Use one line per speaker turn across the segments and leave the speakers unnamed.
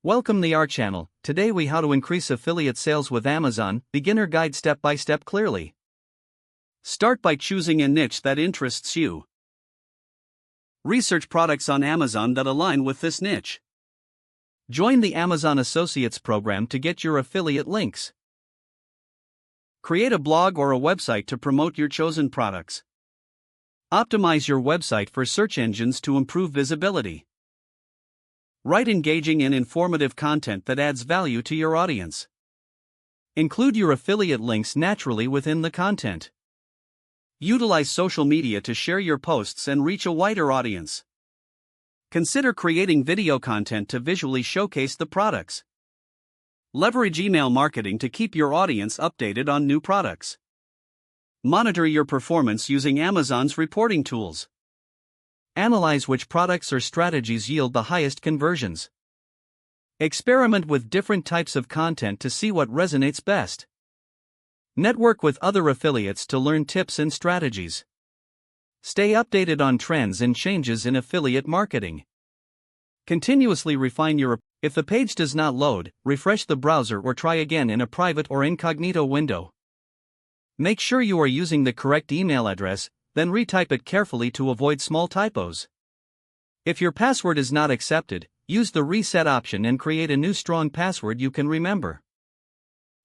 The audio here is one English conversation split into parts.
Welcome to our channel. Today we how to increase affiliate sales with Amazon, beginner guide step by step clearly. Start by choosing a niche that interests you. Research products on Amazon that align with this niche. Join the Amazon Associates program to get your affiliate links. Create a blog or a website to promote your chosen products. Optimize your website for search engines to improve visibility. Write engaging and informative content that adds value to your audience. Include your affiliate links naturally within the content. Utilize social media to share your posts and reach a wider audience. Consider creating video content to visually showcase the products. Leverage email marketing to keep your audience updated on new products. Monitor your performance using Amazon's reporting tools. Analyze which products or strategies yield the highest conversions. Experiment with different types of content to see what resonates best. Network with other affiliates to learn tips and strategies. Stay updated on trends and changes in affiliate marketing. Continuously refine your. If the page does not load, refresh the browser or try again in a private or incognito window. Make sure you are using the correct email address, then retype it carefully to avoid small typos. If your password is not accepted, use the reset option and create a new strong password you can remember.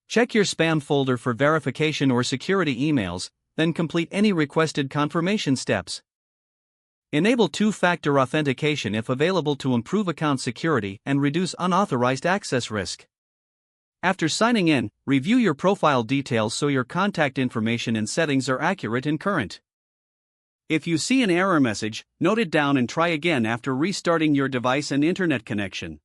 Check your spam folder for verification or security emails, then complete any requested confirmation steps. Enable two-factor authentication if available to improve account security and reduce unauthorized access risk. After signing in, review your profile details so your contact information and settings are accurate and current. If you see an error message, note it down and try again after restarting your device and internet connection.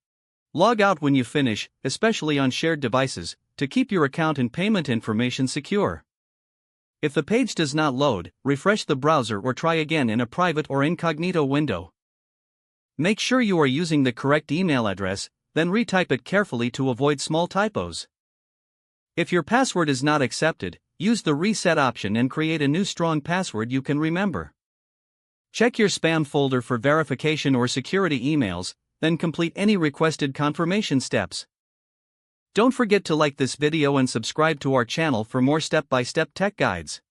Log out when you finish, especially on shared devices, to keep your account and payment information secure. If the page does not load, refresh the browser or try again in a private or incognito window. Make sure you are using the correct email address, then retype it carefully to avoid small typos. If your password is not accepted, use the reset option and create a new strong password you can remember. Check your spam folder for verification or security emails, then complete any requested confirmation steps. Don't forget to like this video and subscribe to our channel for more step-by-step tech guides.